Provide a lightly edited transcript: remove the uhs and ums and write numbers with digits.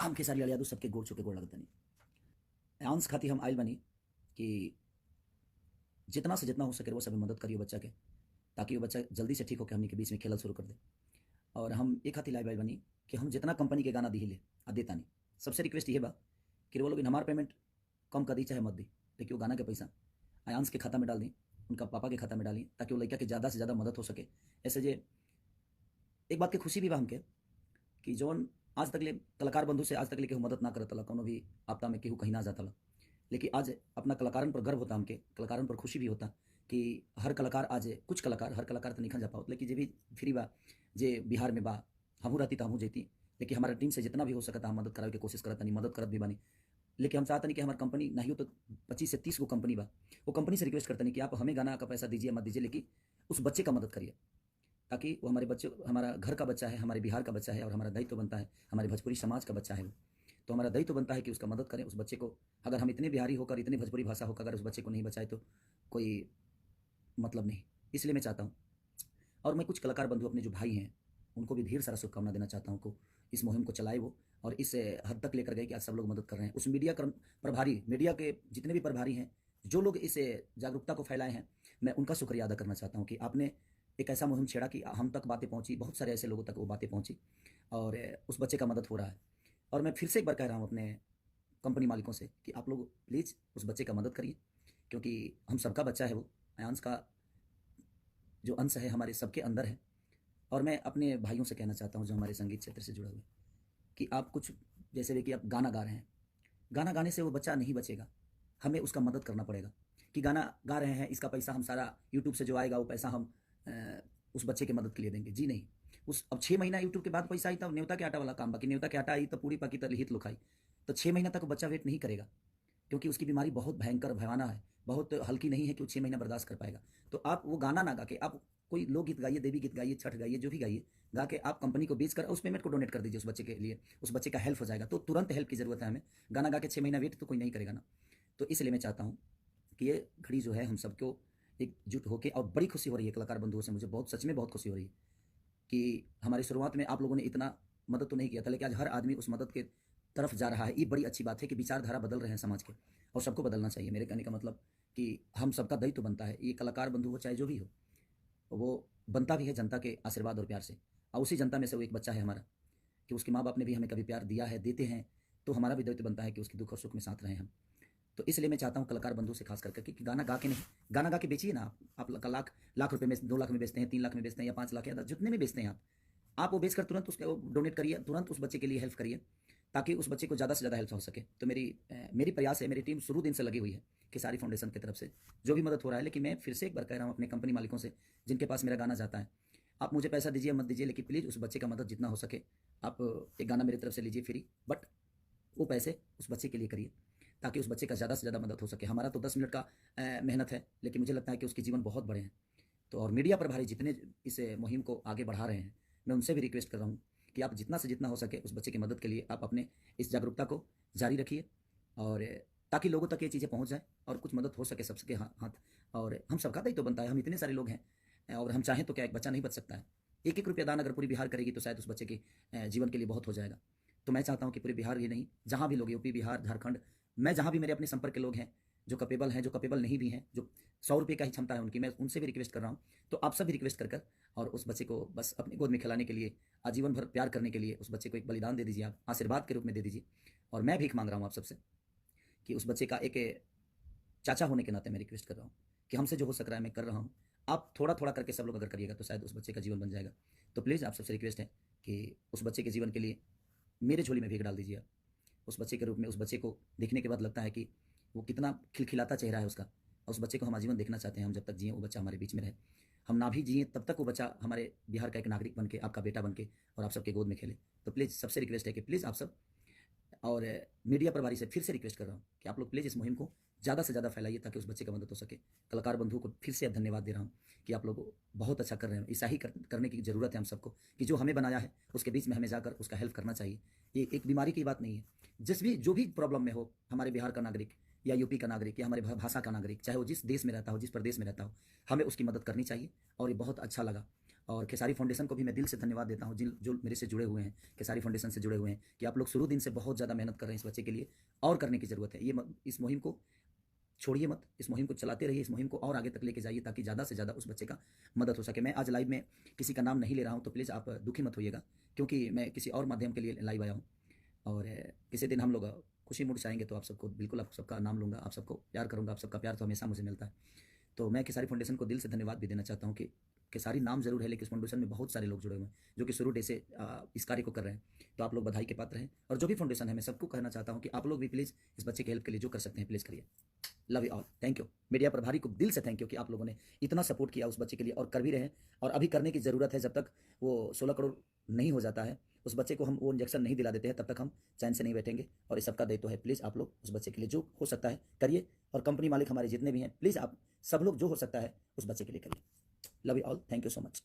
आम खेसारी लाल यादव सबके गोड़ छू के गोड़ लगता नहीं। आंस खाती हम आयल बनी कि जितना से जितना हो सके वो सब मदद करियो बच्चा के, ताकि वो बच्चा जल्दी से ठीक होकर हमने के बीच में खेल शुरू कर दे। और हम एक हाथी लाइव आयल बनी कि हम जितना कंपनी के गाना दी ले आ देता नहीं। सबसे रिक्वेस्ट ये बा कि वो लोग हमारा पेमेंट कम कर दी चाहे मत दी, लेकिन वो गाना के पैसा आयांश के खाता में डाल दी, उनका पापा के खाता में डाली, ताकि वो लड़का के ज़्यादा से ज़्यादा मदद हो सके। ऐसे जे एक बात की खुशी भी बा हमके कि जौन आज तक ले कलाकार बंधु से आज तक ले केहू मदद ना करता कोनो भी आपदा में केहू कहीं ना जाता, लेकिन आज अपना कलाकारन पर गर्व होता, हमके कलाकारन पर खुशी भी होता कि हर कलाकार आज कुछ कलाकार हर कलाकार तो नहीं जा पाओ, लेकिन जे भी फ्री बा जे बिहार में बा हमू रहती तो हमू जेती, लेकिन हमारा टीम से जितना भी हो सकता हम मदद करावे के कोशिश करता नहीं, मदद करत भी बानी। लेकिन हम चाहते नहीं कि हमारी कंपनी नहीं हो तो 25 से 30 गो कंपनी बा, वो कंपनी से रिक्वेस्ट करते नहीं कि आप हमें गाना का पैसा दीजिए मत दीजिए, लेकिन उस बच्चे का मदद करिए, ताकि वो हमारे बच्चे हमारा घर का बच्चा है, हमारे बिहार का बच्चा है, और हमारा दायित्व बनता है, हमारे भोजपुरी समाज का बच्चा है वो, तो हमारा दायित्व बनता है कि उसका मदद करें उस बच्चे को। अगर हम इतने बिहारी होकर इतनी भोजपुरी भाषा होकर अगर उस बच्चे को नहीं बचाए तो कोई मतलब नहीं। इसलिए मैं चाहता हूँ, और मैं कुछ कलाकार बंधु अपने जो भाई हैं उनको भी ढेर सारा शुभकामना देना चाहता हूँ को इस मुहिम को चलाए वो, और इस हद तक लेकर गए कि आज सब लोग मदद कर रहे हैं। उस मीडिया प्रभारी, मीडिया के जितने भी प्रभारी हैं, जो लोग इस जागरूकता को फैलाए हैं, मैं उनका शुक्रिया अदा करना चाहता हूँ कि आपने एक ऐसा मुहिम छेड़ा कि हम तक बातें पहुँची, बहुत सारे ऐसे लोगों तक वो बातें पहुँची और उस बच्चे का मदद हो रहा है। और मैं फिर से एक बार कह रहा हूँ अपने कंपनी मालिकों से कि आप लोग प्लीज़ उस बच्चे का मदद करिए, क्योंकि हम सबका बच्चा है वो, आयांश का जो अंश है हमारे सबके अंदर है। और मैं अपने भाइयों से कहना चाहता हूँ जो हमारे संगीत क्षेत्र से जुड़े हुए, कि आप कुछ जैसे भी कि आप गाना गा रहे हैं, गाना गाने से वो बच्चा नहीं बचेगा, हमें उसका मदद करना पड़ेगा। कि गाना गा रहे हैं इसका पैसा हम सारा यूट्यूब से जो आएगा वो पैसा हम उस बच्चे की मदद के लिए देंगे, जी नहीं। उस अब 6 महीना यूट्यूब के बाद पैसा आई तब न्योता के आटा वाला काम, बाकी न्योता के आटा आई तो पूरी पकी तरह हित लुखाई, तो 6 महीना तक बच्चा वेट नहीं करेगा, क्योंकि उसकी बीमारी बहुत भयंकर भयाना है, बहुत हल्की नहीं है कि वो 6 महीना बर्दाश्त कर पाएगा। तो आप वो गाना ना गा के आप कोई लोकगीत गाइए, देवी गीत गाइए, छठ गाइए, जो भी गाइए, गा के आप कंपनी को बेच कर उस पेमेंट को डोनेट कर दीजिए उस बच्चे के लिए, उस बच्चे का हेल्प हो जाएगा। तो तुरंत हेल्प की ज़रूरत है हमें, गाना गा के 6 महीना वेट तो कोई नहीं करेगा ना। तो इसलिए मैं चाहता हूँ कि ये घड़ी जो है हम सबको एकजुट होकर, और बड़ी खुशी हो रही है कलाकार बंधुओं से, मुझे बहुत सच में बहुत खुशी हो रही है कि हमारी शुरुआत में आप लोगों ने इतना मदद तो नहीं किया था, लेकिन आज हर आदमी उस मदद के तरफ जा रहा है। ये बड़ी अच्छी बात है कि विचारधारा बदल रहे हैं समाज के, और सबको बदलना चाहिए। मेरे कहने का मतलब कि हम सबका दायित्व बनता है, ये कलाकार बंधु हो चाहे जो भी हो, वो बनता भी है जनता के आशीर्वाद और प्यार से, और उसी जनता में से वो एक बच्चा है हमारा, कि उसके माँ बाप ने भी हमें कभी प्यार दिया है, देते हैं, तो हमारा भी दायित्व बनता है कि उसके दुख और सुख में साथ रहें हम। तो इसलिए मैं चाहता हूँ कलाकार बंधु से खास करके कि गाना गा के नहीं, गाना गा के बेचिए ना आप लाख लाख रुपए में 2 लाख में बेचते हैं, 3 लाख में बेचते हैं, या 5 लाख या 10, जितने में बेचते हैं आप वो बेचकर तुरंत उसको डोनेट करिए, तुरंत उस बच्चे के लिए हेल्प करिए, ताकि उस बच्चे को ज़्यादा से ज़्यादा हेल्प हो सके। तो मेरी प्रयास है, मेरी टीम शुरू दिन से लगी हुई है कि सारी फाउंडेशन की तरफ से जो भी मदद हो रहा है। लेकिन मैं फिर से एक बार कह रहा हूँ अपने कंपनी मालिकों से जिनके पास मेरा गाना जाता है, आप मुझे पैसा दीजिए मत दीजिए, लेकिन प्लीज़ उस बच्चे का मदद जितना हो सके आप एक गाना मेरी तरफ से लीजिए फ्री, बट वो पैसे उस बच्चे के लिए करिए, ताकि उस बच्चे का ज़्यादा से ज़्यादा मदद हो सके। हमारा तो 10 मिनट का मेहनत है, लेकिन मुझे लगता है कि उसके जीवन बहुत बड़े हैं। तो और मीडिया प्रभारी जितने इस मुहिम को आगे बढ़ा रहे हैं, मैं उनसे भी रिक्वेस्ट कर रहा हूँ कि आप जितना से जितना हो सके उस बच्चे की मदद के लिए आप अपने इस जागरूकता को जारी रखिए, और ताकि लोगों तक ये चीज़ें पहुँच जाए और कुछ मदद हो सके सबके हाथ। और हम सबका दायित्व बनता है, हम इतने सारे लोग हैं और हम चाहें तो क्या एक बच्चा नहीं बच सकता है। एक एक रुपया दान अगर पूरी बिहार करेगी तो शायद उस बच्चे के जीवन के लिए बहुत हो जाएगा। तो मैं चाहता हूँ कि पूरे बिहार ही नहीं, जहाँ भी लोग, यूपी, बिहार, झारखंड, मैं जहाँ भी मेरे अपने संपर्क के लोग हैं जो कैपेबल हैं, जो कैपेबल नहीं भी हैं, जो 100 रुपये का ही क्षमता है उनकी, मैं उनसे भी रिक्वेस्ट कर रहा हूँ। तो आप सब भी रिक्वेस्ट कर और उस बच्चे को बस अपनी गोद में खिलाने के लिए, आजीवन भर प्यार करने के लिए उस बच्चे को एक बलिदान दे दीजिए, आप आशीर्वाद के रूप में दे दीजिए। और मैं भीख मांग रहा हूँ आप सबसे कि उस बच्चे का एक चाचा होने के नाते मैं रिक्वेस्ट कर रहा हूँ कि हमसे जो हो सक रहा है मैं कर रहा हूँ, आप थोड़ा थोड़ा करके सब लोग अगर करिएगा तो शायद उस बच्चे का जीवन बन जाएगा। तो प्लीज़ आप सबसे रिक्वेस्ट है कि उस बच्चे के जीवन के लिए मेरे झोली में भीख डाल दीजिए आप। उस बच्चे के रूप में, उस बच्चे को देखने के बाद लगता है कि वो कितना खिलखिलाता चेहरा है उसका, और उस बच्चे को हम आजीवन देखना चाहते हैं। हम जब तक जिए वो बच्चा हमारे बीच में रहे, हम ना भी जिए तब तक वो बच्चा हमारे बिहार का एक नागरिक बन के, आपका बेटा बन के, और आप सबके गोद में खेले। तो प्लीज़ सबसे रिक्वेस्ट है कि प्लीज़ आप सब, और मीडिया प्रभारी से फिर से रिक्वेस्ट कर रहा हूँ कि आप लोग प्लीज़ इस मुहिम को ज़्यादा से ज़्यादा फैलाइए ताकि उस बच्चे का मदद हो सके। कलाकार बंधुओं को फिर से धन्यवाद दे रहा हूँ कि आप लोग बहुत अच्छा कर रहे हैं। ऐसा ही करने की ज़रूरत है हम सबको, कि जो हमें बनाया है उसके बीच में हमें जाकर उसका हेल्प करना चाहिए। ये एक बीमारी की बात नहीं है, जो भी प्रॉब्लम में हो, हमारे बिहार का नागरिक या यूपी का नागरिक या हमारे भाषा का नागरिक, चाहे वो जिस देश में रहता हो, जिस प्रदेश में रहता हो, हमें उसकी मदद करनी चाहिए। और ये बहुत अच्छा लगा। और खेसारी फाउंडेशन को भी मैं दिल से धन्यवाद देता हूँ, जिन जो मेरे से जुड़े हुए हैं, खेसारी फाउंडेशन से जुड़े हुए हैं, कि आप लोग शुरू दिन से बहुत ज़्यादा मेहनत कर रहे हैं इस बच्चे के लिए, और करने की ज़रूरत है। इस मुहिम को छोड़िए मत, इस मुहिम को चलाते रहिए, इस मुहिम को और आगे तक लेके जाइए, ताकि ज़्यादा से ज़्यादा उस बच्चे का मदद हो सके। मैं आज लाइव में किसी का नाम नहीं ले रहा हूँ, तो प्लीज़ आप दुखी मत होइएगा, क्योंकि मैं किसी और माध्यम के लिए लाइव आया हूँ। और किसी दिन हम लोग खुशी मूड से आएंगे तो आप सबको बिल्कुल, आप सबका नाम लूँगा, आप सबको प्यार करूँगा। आप सबका प्यार तो हमेशा मुझे मिलता है। तो मैं खेसारी फाउंडेशन को दिल से धन्यवाद भी देना चाहता हूँ कि खेसारी नाम जरूर है, लेकिन इस फाउंडेशन में बहुत सारे लोग जुड़े हुए हैं जो कि शुरू डे से इस कार्य को कर रहे हैं। तो आप लोग बधाई के पात्र हैं। और जो भी फाउंडेशन है, मैं सबको कहना चाहता हूँ कि आप लोग भी प्लीज़ इस बच्चे की हेल्प के लिए जो कर सकते हैं प्लीज़ करिए। Love you all, thank you. Media प्रभारी को दिल से थैंक यू कि आप लोगों ने इतना सपोर्ट किया उस बच्चे के लिए, और कर भी रहे हैं, और अभी करने की ज़रूरत है। जब तक वो 16 करोड़ नहीं हो जाता है, उस बच्चे को हम वो इंजेक्शन नहीं दिला देते हैं, तब तक हम चैन से नहीं बैठेंगे। और इस सबका दायित्व है, प्लीज़ आप लोग उस बच्चे के लिए जो हो सकता है करिए। और कंपनी मालिक हमारे जितने भी हैं, प्लीज़ आप सब लोग जो हो सकता है उस बच्चे के लिए करिए। Love you all, thank you so much.